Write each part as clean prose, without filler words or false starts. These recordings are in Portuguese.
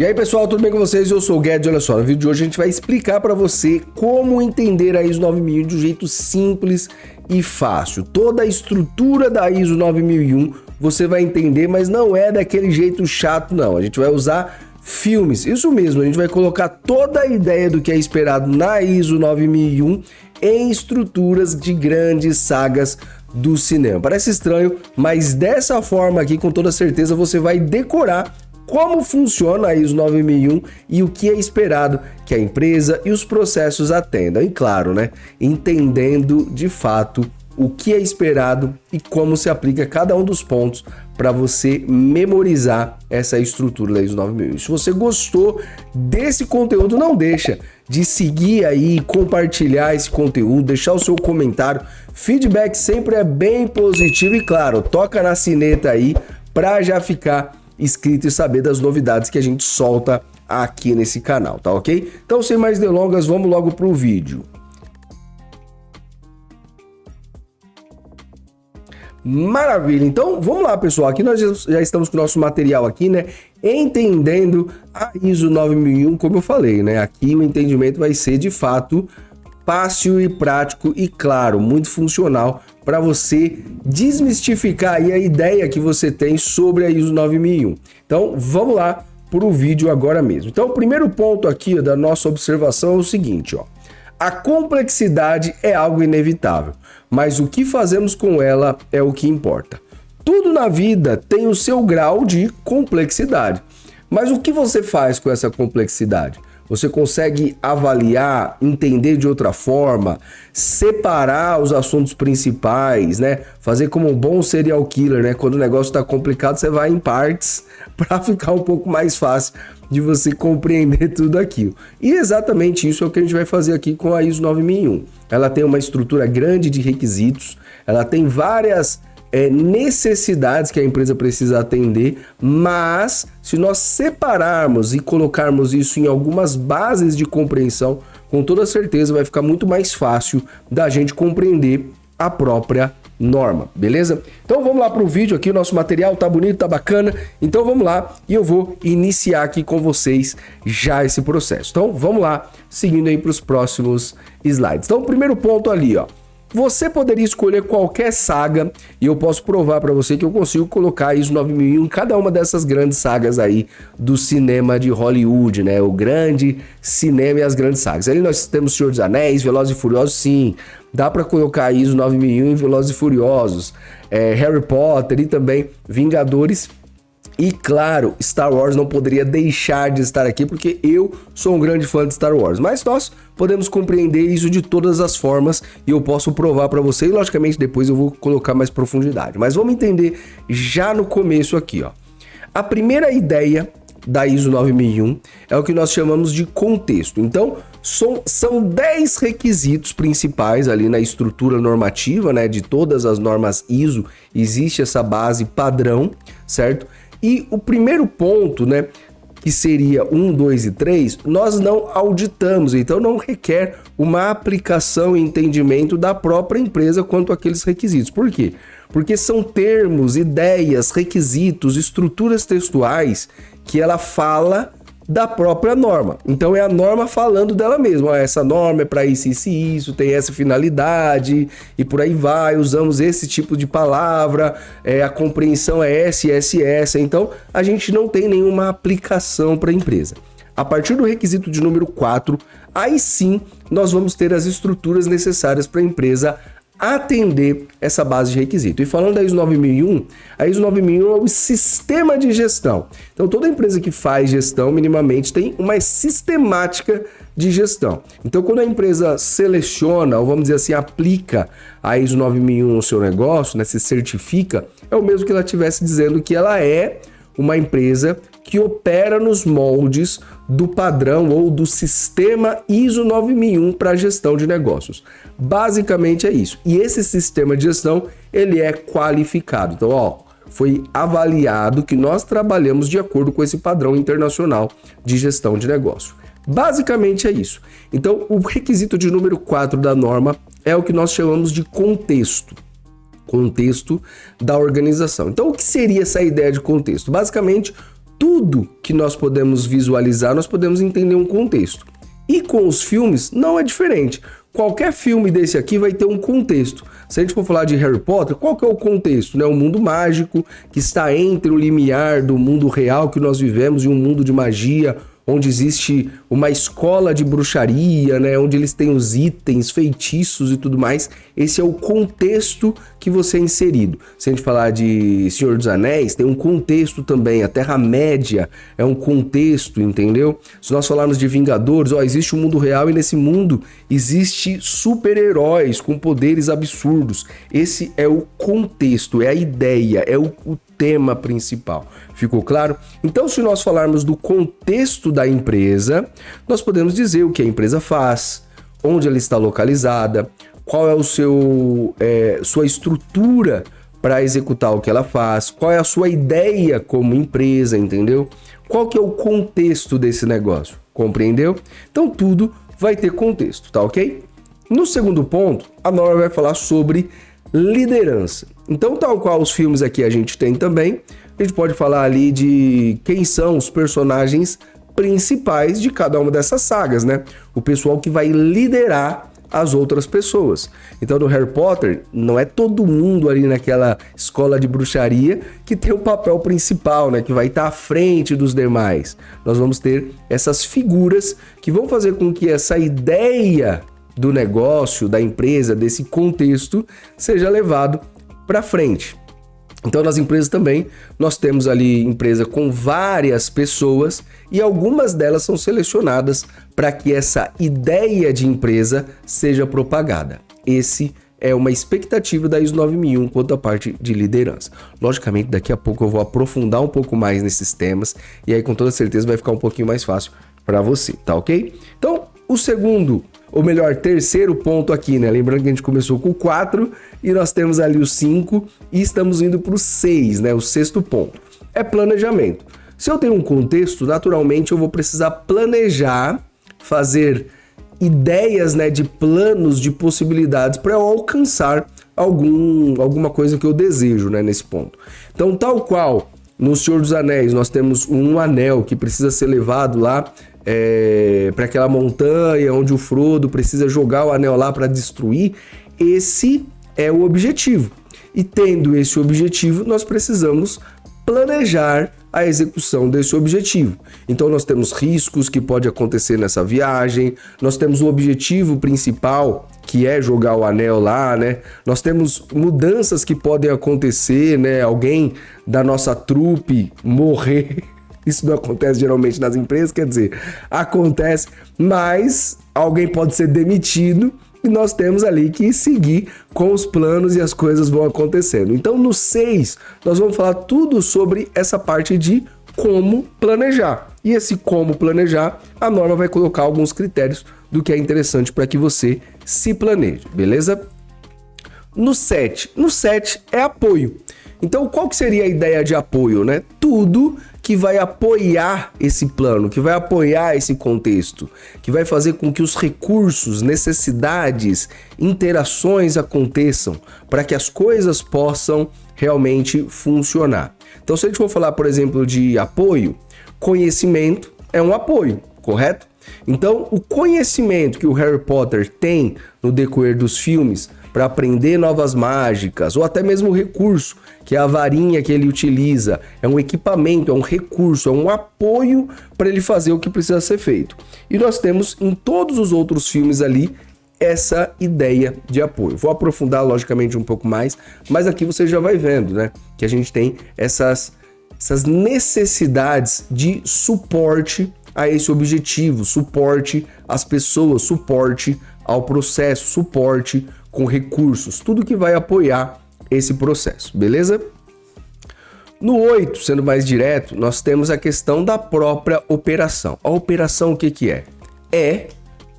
E aí pessoal, tudo bem com vocês? Eu sou o Guedes, olha só, no vídeo de hoje a gente vai explicar para você como entender a ISO 9001 de um jeito simples e fácil. Toda a estrutura da ISO 9001 você vai entender, mas não é daquele jeito chato não, a gente vai usar filmes, isso mesmo, a gente vai colocar toda a ideia do que é esperado na ISO 9001 em estruturas de grandes sagas do cinema. Parece estranho, mas dessa forma aqui, com toda certeza, você vai decorar como funciona a ISO 9001 e o que é esperado que a empresa e os processos atendam. E claro, né, entendendo de fato o que é esperado e como se aplica cada um dos pontos para você memorizar essa estrutura da ISO 9001. Se você gostou desse conteúdo, não deixa de seguir aí, compartilhar esse conteúdo, deixar o seu comentário. Feedback sempre é bem positivo e claro, toca na sineta aí para já ficar inscrito e saber das novidades que a gente solta aqui nesse canal, tá ok? Então, sem mais delongas, vamos logo pro vídeo. Maravilha, então vamos lá pessoal, aqui nós já estamos com o nosso material aqui, né, entendendo a ISO 9001, como eu falei, né, aqui o entendimento vai ser de fato fácil e prático e claro, muito funcional para você desmistificar aí a ideia que você tem sobre a ISO 9001. Então vamos lá para o vídeo agora mesmo. Então o primeiro ponto aqui da nossa observação é o seguinte, ó. A complexidade é algo inevitável, mas o que fazemos com ela é o que importa. Tudo na vida tem o seu grau de complexidade, mas o que você faz com essa complexidade? Você consegue avaliar, entender de outra forma, separar os assuntos principais, né? Fazer como um bom serial killer, né? Quando o negócio está complicado, você vai em partes para ficar um pouco mais fácil de você compreender tudo aquilo. E exatamente isso é o que a gente vai fazer aqui com a ISO 9001. Ela tem uma estrutura grande de requisitos, ela tem várias necessidades que a empresa precisa atender, mas se nós separarmos e colocarmos isso em algumas bases de compreensão, com toda certeza vai ficar muito mais fácil da gente compreender a própria norma, beleza? Então vamos lá para o vídeo aqui, o nosso material tá bonito, tá bacana, então vamos lá e eu vou iniciar aqui com vocês já esse processo. Então vamos lá, seguindo aí para os próximos slides. Então o primeiro ponto ali, ó. Você poderia escolher qualquer saga e eu posso provar para você que eu consigo colocar ISO 9001 em cada uma dessas grandes sagas aí do cinema de Hollywood, né? O grande cinema e as grandes sagas. Ali nós temos Senhor dos Anéis, Velozes e Furiosos, sim. Dá para colocar ISO 9001 em Velozes e Furiosos, Harry Potter e também Vingadores. E claro, Star Wars não poderia deixar de estar aqui porque eu sou um grande fã de Star Wars. Mas nós podemos compreender isso de todas as formas e eu posso provar para você e logicamente depois eu vou colocar mais profundidade. Mas vamos entender já no começo aqui, ó. A primeira ideia da ISO 9001 é o que nós chamamos de contexto. Então, são 10 requisitos principais ali na estrutura normativa, né? De todas as normas ISO, existe essa base padrão, certo? E o primeiro ponto, né, que seria 1, 2 e 3, nós não auditamos, então não requer uma aplicação e entendimento da própria empresa quanto àqueles requisitos. Por quê? Porque são termos, ideias, requisitos, estruturas textuais que ela fala da própria norma. Então é a norma falando dela mesma. Essa norma é para isso, isso e isso, tem essa finalidade e por aí vai, usamos esse tipo de palavra, a compreensão é essa. Então a gente não tem nenhuma aplicação para a empresa. A partir do requisito de número 4, aí sim nós vamos ter as estruturas necessárias para a empresa atender essa base de requisito. E falando da ISO 9001, a ISO 9001 é o sistema de gestão. Então toda empresa que faz gestão minimamente tem uma sistemática de gestão. Então quando a empresa seleciona, ou vamos dizer assim, aplica a ISO 9001 no seu negócio, né, se certifica, é o mesmo que ela estivesse dizendo que ela é uma empresa que opera nos moldes do padrão ou do sistema ISO 9001 para gestão de negócios. Basicamente é isso. E esse sistema de gestão, ele é qualificado. Então, ó, foi avaliado que nós trabalhamos de acordo com esse padrão internacional de gestão de negócio. Basicamente é isso. Então, o requisito de número 4 da norma é o que nós chamamos de contexto. Contexto da organização. Então, o que seria essa ideia de contexto? Basicamente, tudo que nós podemos visualizar, nós podemos entender um contexto. E com os filmes não é diferente. Qualquer filme desse aqui vai ter um contexto. Se a gente for falar de Harry Potter, qual que é o contexto? Né? Um mundo mágico que está entre o limiar do mundo real que nós vivemos e um mundo de magia, onde existe uma escola de bruxaria, né? Onde eles têm os itens, feitiços e tudo mais. Esse é o contexto que você é inserido. Se a gente falar de Senhor dos Anéis, tem um contexto também. A Terra-média é um contexto, entendeu? Se nós falarmos de Vingadores, existe um mundo real e nesse mundo existe super-heróis com poderes absurdos. Esse é o contexto, é a ideia, é o tema principal. Ficou claro? Então, se nós falarmos do contexto da empresa, nós podemos dizer o que a empresa faz, onde ela está localizada, qual é sua estrutura para executar o que ela faz, qual é a sua ideia como empresa, entendeu? Qual que é o contexto desse negócio, compreendeu? Então, tudo vai ter contexto, tá ok? No segundo ponto, a Nora vai falar sobre liderança. Então, tal qual os filmes aqui a gente tem também, a gente pode falar ali de quem são os personagens principais de cada uma dessas sagas, né? O pessoal que vai liderar as outras pessoas. Então, no Harry Potter, não é todo mundo ali naquela escola de bruxaria que tem o papel principal, né? Que vai estar à frente dos demais. Nós vamos ter essas figuras que vão fazer com que essa ideia do negócio, da empresa, desse contexto, seja levado para frente. Então, nas empresas também, nós temos ali empresa com várias pessoas e algumas delas são selecionadas para que essa ideia de empresa seja propagada. Esse é uma expectativa da ISO 9001 quanto à parte de liderança. Logicamente, daqui a pouco eu vou aprofundar um pouco mais nesses temas e aí com toda certeza vai ficar um pouquinho mais fácil para você, tá ok? Então, o segundo, ou melhor, terceiro ponto aqui, né? Lembrando que a gente começou com o 4 e nós temos ali o 5 e estamos indo para o 6, né? O sexto ponto. É planejamento. Se eu tenho um contexto, naturalmente eu vou precisar planejar, fazer ideias, né, de planos, de possibilidades para eu alcançar alguma coisa que eu desejo, né, nesse ponto. Então, tal qual no Senhor dos Anéis, nós temos um anel que precisa ser levado lá para aquela montanha onde o Frodo precisa jogar o anel lá para destruir. Esse é o objetivo. E tendo esse objetivo, nós precisamos planejar a execução desse objetivo. Então nós temos riscos que pode acontecer nessa viagem, nós temos o objetivo principal, que é jogar o anel lá, né? Nós temos mudanças que podem acontecer, né? Alguém da nossa trupe morrer. Isso não acontece geralmente nas empresas, quer dizer, acontece, mas alguém pode ser demitido e nós temos ali que seguir com os planos e as coisas vão acontecendo. Então, no 6, nós vamos falar tudo sobre essa parte de como planejar. E esse como planejar, a norma vai colocar alguns critérios do que é interessante para que você se planeje, beleza? No 7 é apoio. Então, qual que seria a ideia de apoio, né? Tudo que vai apoiar esse plano, que vai apoiar esse contexto, que vai fazer com que os recursos, necessidades, interações aconteçam para que as coisas possam realmente funcionar. Então, se a gente for falar, por exemplo, de apoio, conhecimento é um apoio, correto? Então, o conhecimento que o Harry Potter tem no decorrer dos filmes para aprender novas mágicas, ou até mesmo o recurso, que é a varinha que ele utiliza, é um equipamento, é um recurso, é um apoio para ele fazer o que precisa ser feito. E nós temos em todos os outros filmes ali essa ideia de apoio. Vou aprofundar logicamente um pouco mais, mas aqui você já vai vendo, né, que a gente tem essas necessidades de suporte a esse objetivo, suporte às pessoas, suporte ao processo, suporte com recursos, tudo que vai apoiar esse processo, beleza? No 8, sendo mais direto, nós temos a questão da própria operação. A operação o que é? É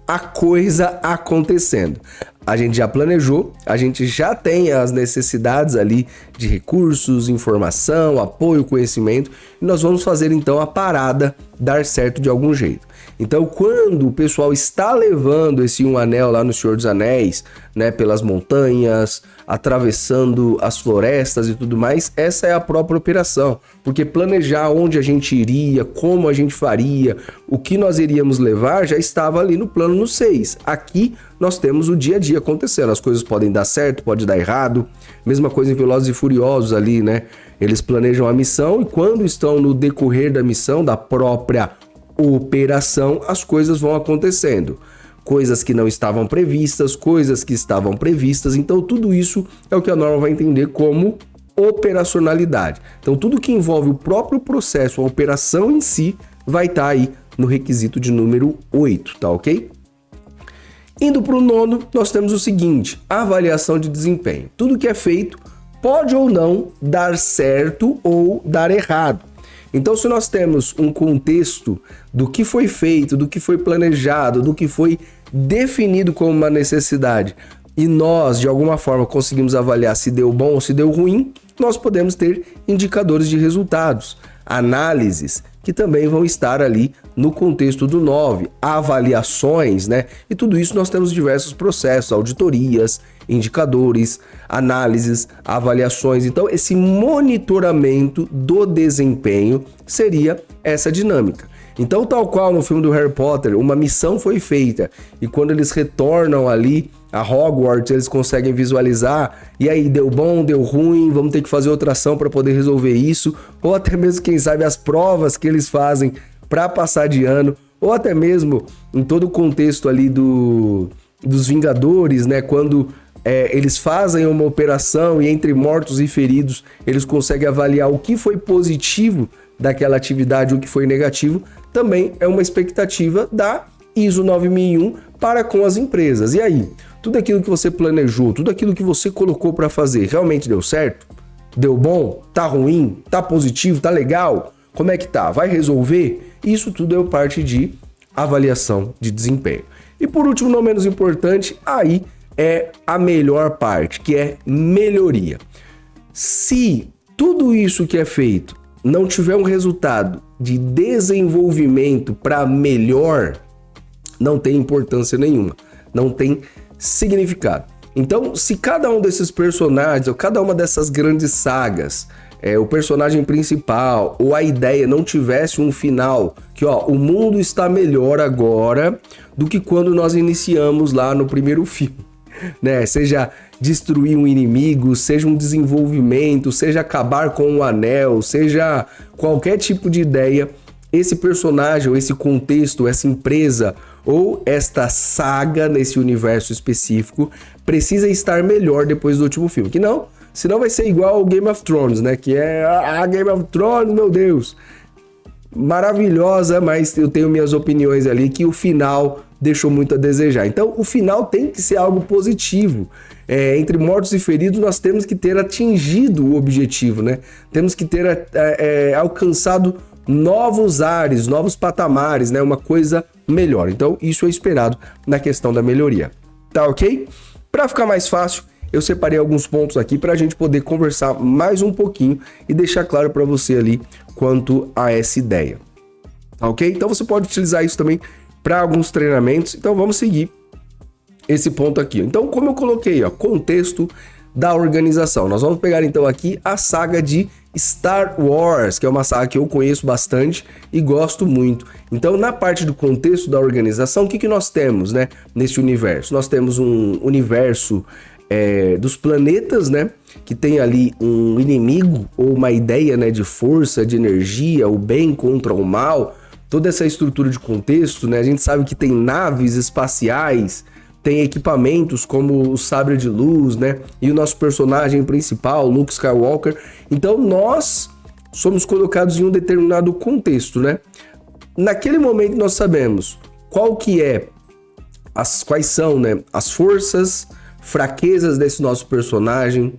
a coisa acontecendo. a gente já planejou, a gente já tem as necessidades ali de recursos, informação, apoio, conhecimento, e nós vamos fazer então a parada dar certo de algum jeito. Então, quando o pessoal está levando esse um anel lá no Senhor dos Anéis, né, pelas montanhas, atravessando as florestas e tudo mais, essa é a própria operação, porque planejar onde a gente iria, como a gente faria, o que nós iríamos levar, já estava ali no plano no 6. Aqui nós temos o dia a dia acontecendo, as coisas podem dar certo, pode dar errado, mesma coisa em Velozes e Furiosos ali, né? Eles planejam a missão e quando estão no decorrer da missão, da própria operação, as coisas vão acontecendo. Coisas que não estavam previstas, coisas que estavam previstas, então tudo isso é o que a norma vai entender como operacionalidade. Então tudo que envolve o próprio processo, a operação em si, vai estar aí no requisito de número 8, tá ok? Indo para o 9º, nós temos o seguinte, a avaliação de desempenho. Tudo que é feito pode ou não dar certo ou dar errado. Então, se nós temos um contexto do que foi feito, do que foi planejado, do que foi definido como uma necessidade, e nós, de alguma forma, conseguimos avaliar se deu bom ou se deu ruim, nós podemos ter indicadores de resultados, análises, que também vão estar ali no contexto do 9, avaliações, né? E tudo isso nós temos diversos processos, auditorias, indicadores, análises, avaliações. Então, esse monitoramento do desempenho seria essa dinâmica. Então, tal qual no filme do Harry Potter, uma missão foi feita e quando eles retornam ali a Hogwarts, eles conseguem visualizar, e aí, deu bom, deu ruim, vamos ter que fazer outra ação para poder resolver isso, ou até mesmo, quem sabe, as provas que eles fazem para passar de ano, ou até mesmo em todo o contexto ali dos Vingadores, né, quando eles fazem uma operação e entre mortos e feridos, eles conseguem avaliar o que foi positivo daquela atividade, o que foi negativo, também é uma expectativa da ISO 9001 para com as empresas. E aí, tudo aquilo que você planejou, tudo aquilo que você colocou para fazer, realmente deu certo? Deu bom? Tá ruim? Tá positivo? Tá legal? Como é que tá? Vai resolver? Isso tudo é parte de avaliação de desempenho. E por último, não menos importante, aí é a melhor parte, que é melhoria. Se tudo isso que é feito não tiver um resultado de desenvolvimento para melhor, não tem importância nenhuma, não tem significado. Então, se cada um desses personagens, ou cada uma dessas grandes sagas, o personagem principal, ou a ideia não tivesse um final, que ó, o mundo está melhor agora do que quando nós iniciamos lá no primeiro filme, né? Seja destruir um inimigo, seja um desenvolvimento, seja acabar com um anel, seja qualquer tipo de ideia, esse personagem, ou esse contexto, essa empresa, ou esta saga nesse universo específico precisa estar melhor depois do último filme. Que não, senão vai ser igual ao Game of Thrones, né? Que é a Game of Thrones, meu Deus, maravilhosa, mas eu tenho minhas opiniões ali que o final deixou muito a desejar. Então, o final tem que ser algo positivo. Entre mortos e feridos, nós temos que ter atingido o objetivo, né? Temos que ter alcançado novos ares, novos patamares, né? Uma coisa melhor. Então, isso é esperado na questão da melhoria. Tá ok? Para ficar mais fácil, eu separei alguns pontos aqui para a gente poder conversar mais um pouquinho e deixar claro para você ali quanto a essa ideia. Tá ok? Então, você pode utilizar isso também para alguns treinamentos. Então, vamos seguir esse ponto aqui. Então, como eu coloquei, ó, contexto da organização. Nós vamos pegar então aqui a saga de Star Wars, que é uma saga que eu conheço bastante e gosto muito. Então, na parte do contexto da organização, o que nós temos, né, nesse universo? Nós temos um universo dos planetas, né, que tem ali um inimigo ou uma ideia, né, de força, de energia, o bem contra o mal, toda essa estrutura de contexto, né? A gente sabe que tem naves espaciais, tem equipamentos como o sabre de luz, né? E o nosso personagem principal, Luke Skywalker. Então nós somos colocados em um determinado contexto, né? Naquele momento nós sabemos quais são, né, as forças, fraquezas desse nosso personagem,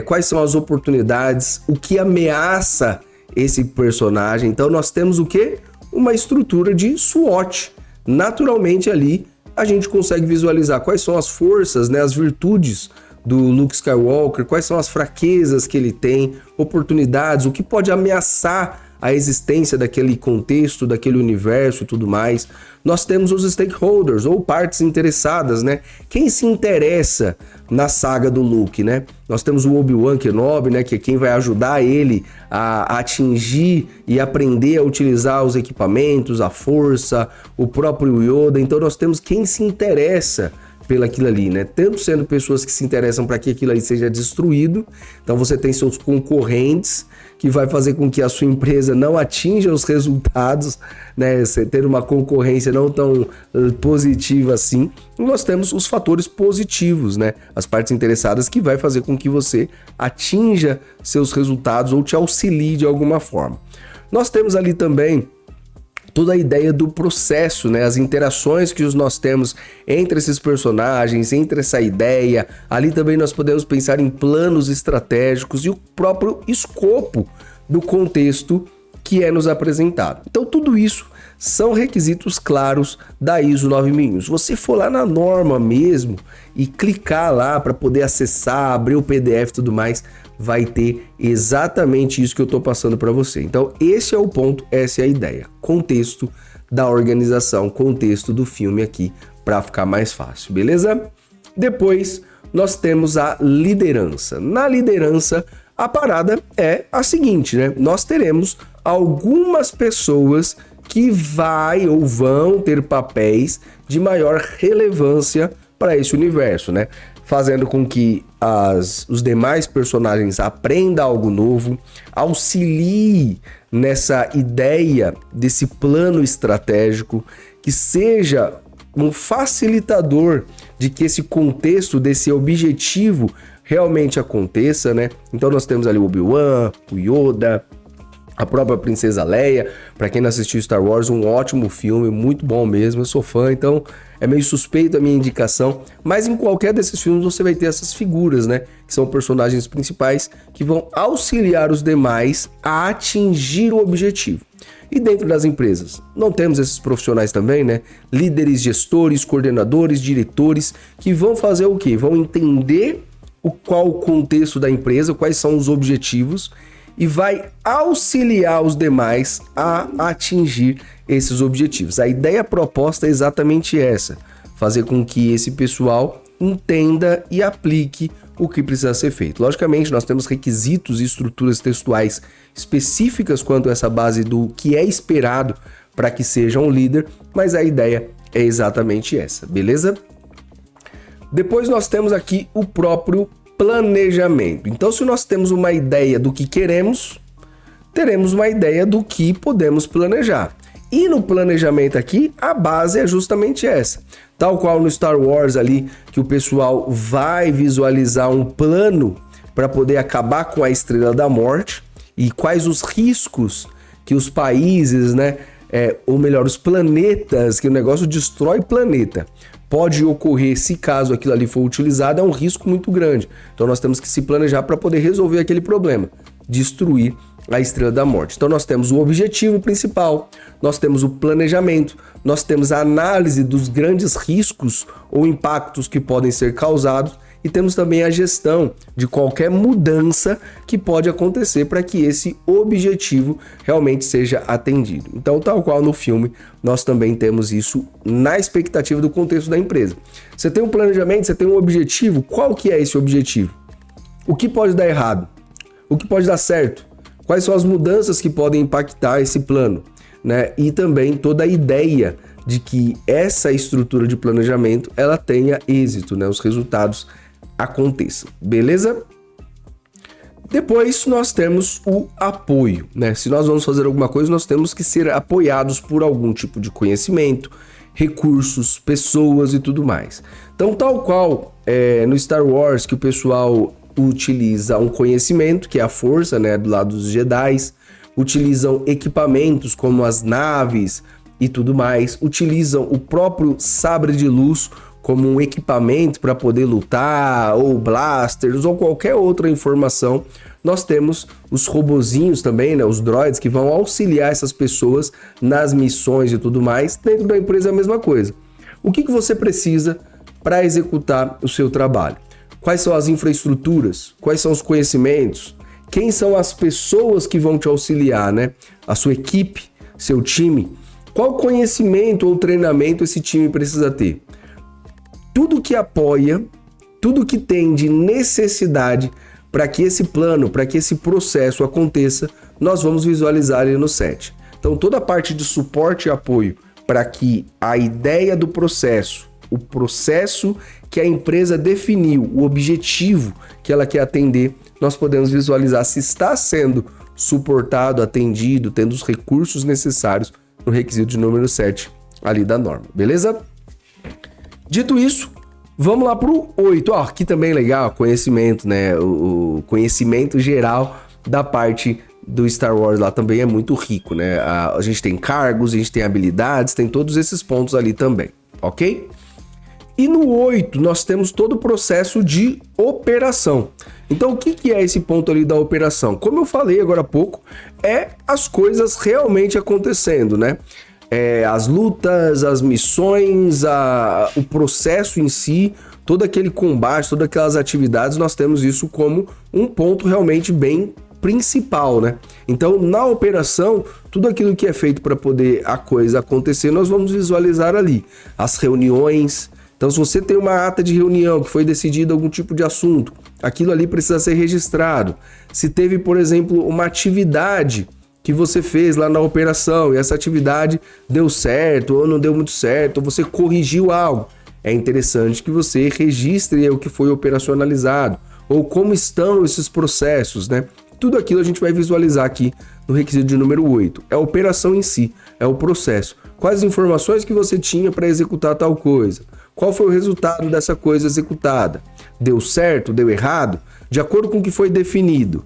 quais são as oportunidades, o que ameaça esse personagem. Então nós temos o quê? Uma estrutura de SWOT, naturalmente ali a gente consegue visualizar quais são as forças, né, as virtudes do Luke Skywalker, quais são as fraquezas que ele tem, oportunidades, o que pode ameaçar a existência daquele contexto, daquele universo e tudo mais. Nós temos os stakeholders, ou partes interessadas, né? Quem se interessa na saga do Luke, né? Nós temos o Obi-Wan Kenobi, né? Que é quem vai ajudar ele a atingir e aprender a utilizar os equipamentos, a força, o próprio Yoda. Então nós temos quem se interessa pelaquilo ali, né? Tanto sendo pessoas que se interessam para que aquilo ali seja destruído, então você tem seus concorrentes que vai fazer com que a sua empresa não atinja os resultados, né? Você ter uma concorrência não tão positiva assim. E nós temos os fatores positivos, né? As partes interessadas que vai fazer com que você atinja seus resultados ou te auxilie de alguma forma. Nós temos ali também toda a ideia do processo, né? As interações que nós temos entre esses personagens, entre essa ideia. Ali também nós podemos pensar em planos estratégicos e o próprio escopo do contexto que é nos apresentado. Então tudo isso são requisitos claros da ISO 9001. Se você for lá na norma mesmo e clicar lá para poder acessar, abrir o PDF e tudo mais, vai ter exatamente isso que eu estou passando para você. Então esse é o ponto, essa é a ideia. Contexto da organização, contexto do filme aqui, para ficar mais fácil, beleza? Depois nós temos a liderança. Na liderança, a parada é a seguinte, né? Nós teremos algumas pessoas que vão ter papéis de maior relevância para esse universo, né? Fazendo com que os demais personagens aprendam algo novo, auxilie nessa ideia desse plano estratégico, que seja um facilitador de que esse contexto, desse objetivo realmente aconteça, né? Então nós temos ali o Obi-Wan, o Yoda, a própria Princesa Leia. Para quem não assistiu Star Wars, um ótimo filme, muito bom mesmo, eu sou fã, então é meio suspeito a minha indicação, mas em qualquer desses filmes você vai ter essas figuras, né, que são personagens principais que vão auxiliar os demais a atingir o objetivo. E dentro das empresas, não temos esses profissionais também, né, líderes, gestores, coordenadores, diretores, que vão fazer o quê? Vão entender qual o contexto da empresa, quais são os objetivos, e vai auxiliar os demais a atingir esses objetivos. A ideia proposta é exatamente essa: fazer com que esse pessoal entenda e aplique o que precisa ser feito. Logicamente, nós temos requisitos e estruturas textuais específicas quanto a essa base do que é esperado para que seja um líder, mas a ideia é exatamente essa, beleza? Depois nós temos aqui o próprio planejamento. Então, se nós temos uma ideia do que queremos, teremos uma ideia do que podemos planejar. E no planejamento aqui, a base é justamente essa. Tal qual no Star Wars ali, que o pessoal vai visualizar um plano para poder acabar com a Estrela da Morte e quais os riscos que os países, né, ou melhor, os planetas, que o negócio destrói planeta, pode ocorrer se caso aquilo ali for utilizado, é um risco muito grande. Então nós temos que se planejar para poder resolver aquele problema, destruir a Estrela da Morte. Então nós temos o objetivo principal, nós temos o planejamento, nós temos a análise dos grandes riscos ou impactos que podem ser causados e temos também a gestão de qualquer mudança que pode acontecer para que esse objetivo realmente seja atendido. Então, tal qual no filme, nós também temos isso na expectativa do contexto da empresa. Você tem um planejamento, você tem um objetivo, qual que é esse objetivo? O que pode dar errado? O que pode dar certo? Quais são as mudanças que podem impactar esse plano, né? E também toda a ideia de que essa estrutura de planejamento, ela tenha êxito, né? Os resultados aconteçam, beleza? Depois nós temos o apoio, né? Se nós vamos fazer alguma coisa, nós temos que ser apoiados por algum tipo de conhecimento, recursos, pessoas e tudo mais. Então, tal qual no Star Wars, que o pessoal utiliza um conhecimento, que é a força, né, do lado dos Jedis, utilizam equipamentos como as naves e tudo mais, utilizam o próprio sabre de luz como um equipamento para poder lutar, ou blasters, ou qualquer outra informação. Nós temos os robozinhos também, né, os droids, que vão auxiliar essas pessoas nas missões e tudo mais. Dentro da empresa é a mesma coisa. O que você precisa para executar o seu trabalho? Quais são as infraestruturas? Quais são os conhecimentos? Quem são as pessoas que vão te auxiliar, né? A sua equipe, seu time. Qual conhecimento ou treinamento esse time precisa ter? Tudo que apoia, tudo que tem de necessidade para que esse plano, para que esse processo aconteça, nós vamos visualizar ali no set. Então, toda a parte de suporte e apoio para que a ideia do processo, o processo que a empresa definiu, o objetivo que ela quer atender, nós podemos visualizar se está sendo suportado, atendido, tendo os recursos necessários no requisito de número 7 ali da norma, beleza? Dito isso, vamos lá pro 8. Aqui também é legal, conhecimento, né? O conhecimento geral da parte do Star Wars lá também é muito rico, né? A gente tem cargos, a gente tem habilidades, tem todos esses pontos ali também, ok? E no 8, nós temos todo o processo de operação. Então, o que é esse ponto ali da operação? Como eu falei agora há pouco, é as coisas realmente acontecendo, né? As lutas, as missões, o processo em si, todo aquele combate, todas aquelas atividades, nós temos isso como um ponto realmente bem principal, né? Então, na operação, tudo aquilo que é feito para poder a coisa acontecer, nós vamos visualizar ali. As reuniões. Então, se você tem uma ata de reunião que foi decidido algum tipo de assunto, aquilo ali precisa ser registrado. Se teve, por exemplo, uma atividade que você fez lá na operação e essa atividade deu certo ou não deu muito certo, ou você corrigiu algo, é interessante que você registre o que foi operacionalizado ou como estão esses processos, né? Tudo aquilo a gente vai visualizar aqui no requisito de número 8. É a operação em si, é o processo. Quais informações que você tinha para executar tal coisa? Qual foi o resultado dessa coisa executada? Deu certo? Deu errado? De acordo com o que foi definido,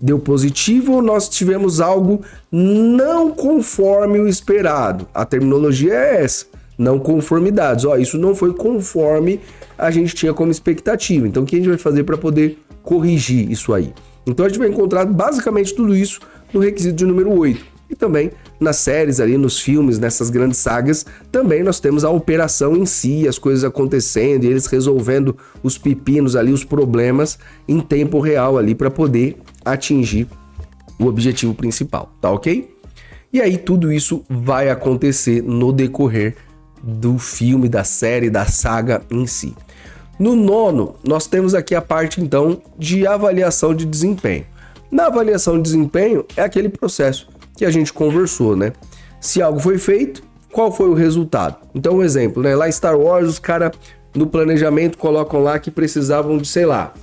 deu positivo ou nós tivemos algo não conforme o esperado? A terminologia é essa, não conformidades. Isso não foi conforme a gente tinha como expectativa. Então, o que a gente vai fazer para poder corrigir isso aí? Então, a gente vai encontrar basicamente tudo isso no requisito de número 8. E também nas séries ali, nos filmes, nessas grandes sagas, também nós temos a operação em si, as coisas acontecendo e eles resolvendo os pepinos ali, os problemas em tempo real ali para poder atingir o objetivo principal, tá ok? E aí tudo isso vai acontecer no decorrer do filme, da série, da saga em si. No 9, nós temos aqui a parte então de avaliação de desempenho. Na avaliação de desempenho é aquele processo que a gente conversou, né? Se algo foi feito, qual foi o resultado? Então, um exemplo, né? Lá em Star Wars, os caras no planejamento colocam lá que precisavam de, sei lá,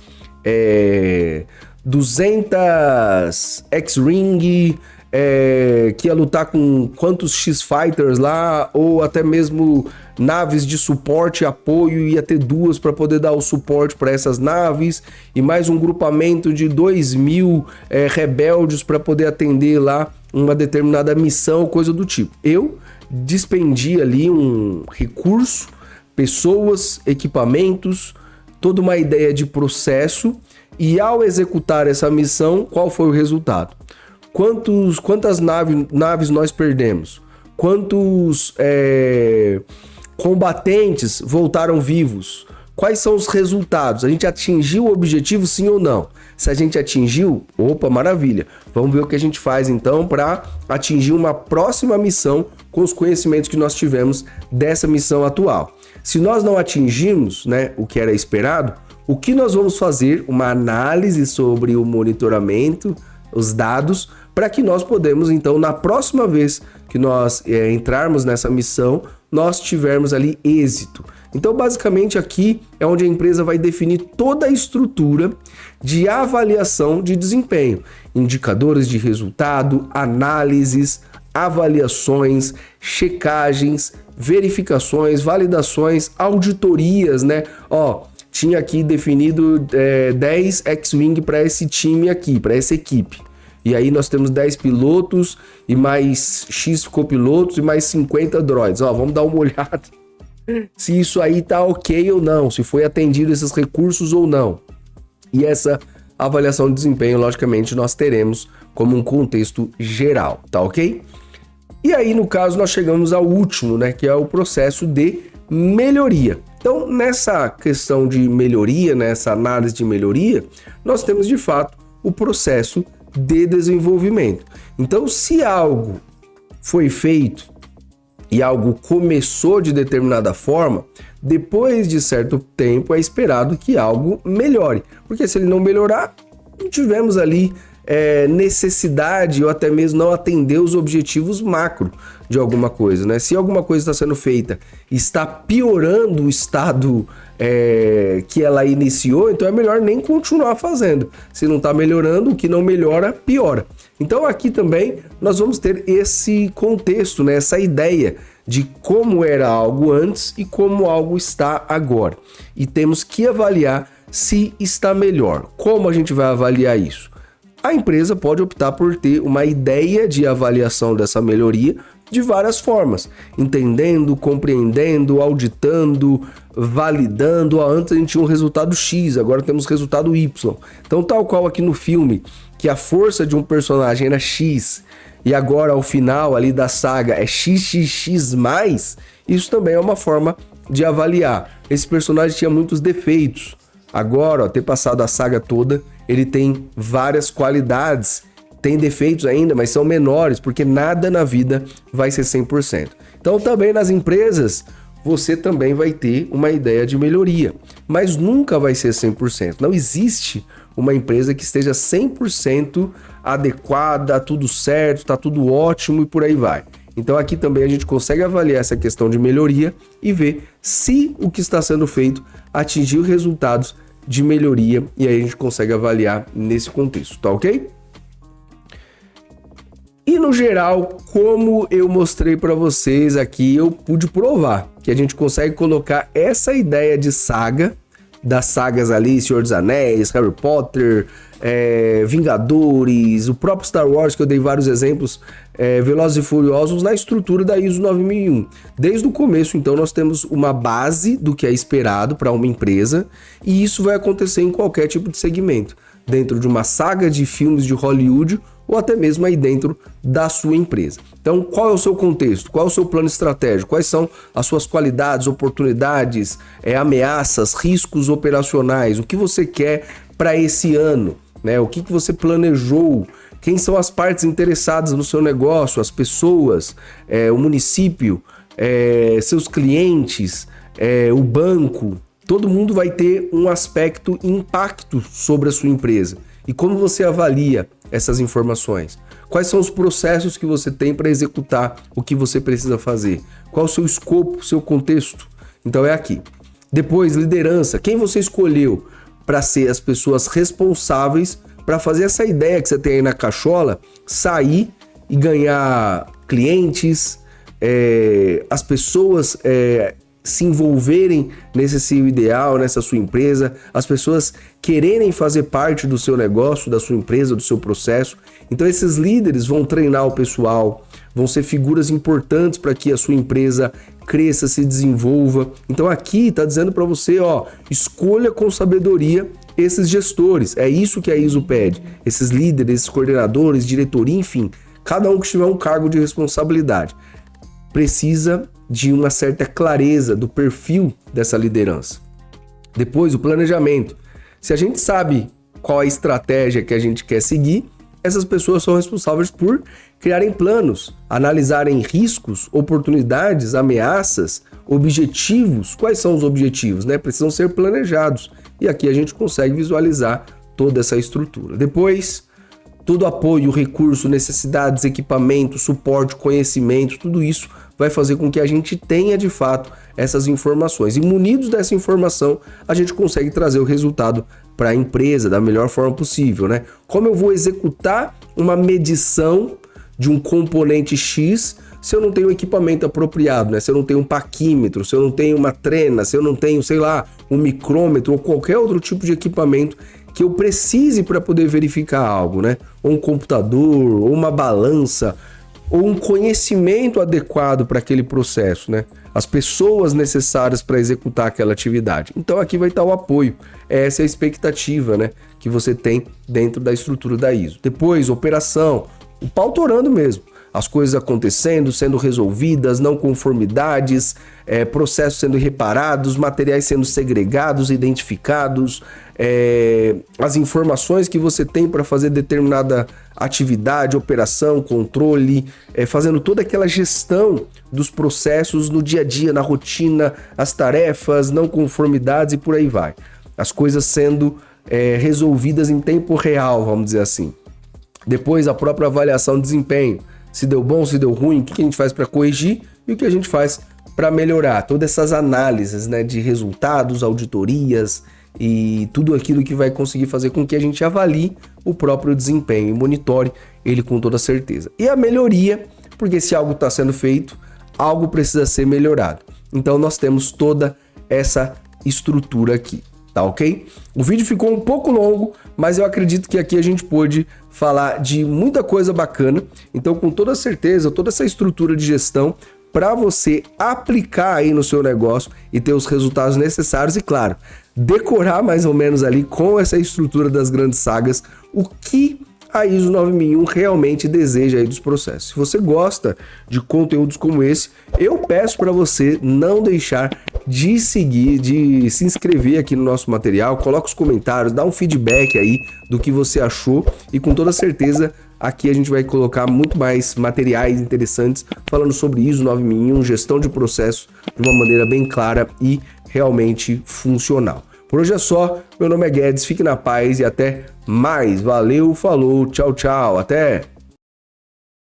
200 X-Wing, que ia lutar com quantos X-Fighters lá, ou até mesmo naves de suporte e apoio, ia ter 2 para poder dar o suporte para essas naves, e mais um grupamento de 2.000 rebeldes para poder atender lá uma determinada missão, coisa do tipo. Eu dispendi ali um recurso, pessoas, equipamentos, toda uma ideia de processo, e ao executar essa missão, qual foi o resultado? Quantas naves nós perdemos? Quantos combatentes voltaram vivos? Quais são os resultados? A gente atingiu o objetivo, sim ou não? Se a gente atingiu, opa, maravilha. Vamos ver o que a gente faz então para atingir uma próxima missão com os conhecimentos que nós tivemos dessa missão atual. Se nós não atingimos, né, o que era esperado, o que nós vamos fazer? Uma análise sobre o monitoramento, os dados, para que nós podemos então, na próxima vez que nós entrarmos nessa missão, nós tivermos ali êxito. Então, basicamente, aqui é onde a empresa vai definir toda a estrutura de avaliação de desempenho, indicadores de resultado, análises, avaliações, checagens, verificações, validações, auditorias, né? Tinha aqui definido 10 X-Wing para esse time aqui, para essa equipe. E aí nós temos 10 pilotos e mais X copilotos e mais 50 droids. Vamos dar uma olhada se isso aí tá ok ou não, se foi atendido esses recursos ou não. E essa avaliação de desempenho, logicamente, nós teremos como um contexto geral, tá ok? E aí, no caso, nós chegamos ao último, né, que é o processo de melhoria. Então, nessa questão de melhoria, nessa análise de melhoria, nós temos de fato o processo de desenvolvimento. Então, se algo foi feito e algo começou de determinada forma, depois de certo tempo é esperado que algo melhore. Porque se ele não melhorar, não tivemos ali necessidade ou até mesmo não atender os objetivos macro de alguma coisa, né? Se alguma coisa está sendo feita e está piorando o estado que ela iniciou, então é melhor nem continuar fazendo. Se não está melhorando, o que não melhora, piora. Então aqui também nós vamos ter esse contexto, né? Essa ideia de como era algo antes e como algo está agora. E temos que avaliar se está melhor. Como a gente vai avaliar isso? A empresa pode optar por ter uma ideia de avaliação dessa melhoria de várias formas, entendendo, compreendendo, auditando, validando. Antes a gente tinha um resultado X, agora temos resultado Y. Então, tal qual aqui no filme, que a força de um personagem era X e agora ao final ali da saga é XXX+, isso também é uma forma de avaliar. Esse personagem tinha muitos defeitos. Agora, ter passado a saga toda, ele tem várias qualidades. Tem defeitos ainda, mas são menores, porque nada na vida vai ser 100%. Então, também nas empresas, você também vai ter uma ideia de melhoria, mas nunca vai ser 100%. Não existe uma empresa que esteja 100% adequada, tudo certo, está tudo ótimo e por aí vai. Então, aqui também a gente consegue avaliar essa questão de melhoria e ver se o que está sendo feito atingiu resultados de melhoria, e aí a gente consegue avaliar nesse contexto, tá ok? E no geral, como eu mostrei para vocês aqui, eu pude provar que a gente consegue colocar essa ideia de saga, das sagas ali, Senhor dos Anéis, Harry Potter, Vingadores, o próprio Star Wars, que eu dei vários exemplos, Velozes e Furiosos, na estrutura da ISO 9001. Desde o começo, então, nós temos uma base do que é esperado para uma empresa, e isso vai acontecer em qualquer tipo de segmento, dentro de uma saga de filmes de Hollywood, ou até mesmo aí dentro da sua empresa. Então, qual é o seu contexto? Qual é o seu plano estratégico? Quais são as suas qualidades, oportunidades, ameaças, riscos operacionais? O que você quer para esse ano, né? O que você planejou? Quem são as partes interessadas no seu negócio? As pessoas, o município, seus clientes, o banco. Todo mundo vai ter um aspecto impacto sobre a sua empresa. E como você avalia essas informações? Quais são os processos que você tem para executar o que você precisa fazer? Qual o seu escopo, seu contexto? Então é aqui. Depois, liderança. Quem você escolheu para ser as pessoas responsáveis para fazer essa ideia que você tem aí na cachola sair e ganhar clientes, as pessoas se envolverem nesse seu ideal, nessa sua empresa, as pessoas quererem fazer parte do seu negócio, da sua empresa, do seu processo. Então esses líderes vão treinar o pessoal, vão ser figuras importantes para que a sua empresa cresça, se desenvolva. Então aqui está dizendo para você, escolha com sabedoria esses gestores. É isso que a ISO pede. Esses líderes, esses coordenadores, diretoria, enfim, cada um que tiver um cargo de responsabilidade precisa de uma certa clareza do perfil dessa liderança. Depois, o planejamento. Se a gente sabe qual a estratégia que a gente quer seguir, essas pessoas são responsáveis por criarem planos, analisarem riscos, oportunidades, ameaças, objetivos. Quais são os objetivos, né? Precisam ser planejados. E aqui a gente consegue visualizar toda essa estrutura. Depois, todo apoio, recurso, necessidades, equipamento, suporte, conhecimento, tudo isso vai fazer com que a gente tenha de fato essas informações. E munidos dessa informação, a gente consegue trazer o resultado para a empresa da melhor forma possível, né? Como eu vou executar uma medição de um componente X se eu não tenho equipamento apropriado, né? Se eu não tenho um paquímetro, se eu não tenho uma trena, se eu não tenho, sei lá, um micrômetro ou qualquer outro tipo de equipamento que eu precise para poder verificar algo, né? Ou um computador, ou uma balança, ou um conhecimento adequado para aquele processo, né? As pessoas necessárias para executar aquela atividade. Então aqui vai estar o apoio. Essa é a expectativa, né, que você tem dentro da estrutura da ISO. Depois, operação. O pau torando mesmo. as coisas acontecendo, sendo resolvidas, não conformidades, processos sendo reparados, materiais sendo segregados, identificados, as informações que você tem para fazer determinada atividade, operação, controle, fazendo toda aquela gestão dos processos no dia a dia, na rotina, as tarefas, não conformidades e por aí vai. As coisas sendo resolvidas em tempo real, vamos dizer assim. Depois a própria avaliação de desempenho, se deu bom, se deu ruim, o que a gente faz para corrigir e o que a gente faz para melhorar. Todas essas análises, né, de resultados, auditorias e tudo aquilo que vai conseguir fazer com que a gente avalie o próprio desempenho e monitore ele com toda certeza. E a melhoria, porque se algo está sendo feito, algo precisa ser melhorado. Então nós temos toda essa estrutura aqui. Tá ok? O vídeo ficou um pouco longo, mas eu acredito que aqui a gente pôde falar de muita coisa bacana. Então, com toda certeza, toda essa estrutura de gestão para você aplicar aí no seu negócio e ter os resultados necessários e, claro, decorar mais ou menos ali com essa estrutura das grandes sagas o que a ISO 9001 realmente deseja aí dos processos. Se você gosta de conteúdos como esse, eu peço para você não deixar de seguir, de se inscrever aqui no nosso material, coloca os comentários, dá um feedback aí do que você achou e com toda certeza aqui a gente vai colocar muito mais materiais interessantes falando sobre ISO 9001, gestão de processos de uma maneira bem clara e realmente funcional. Por hoje é só, meu nome é Guedes, fique na paz e até mais. Valeu, falou, tchau, tchau, até!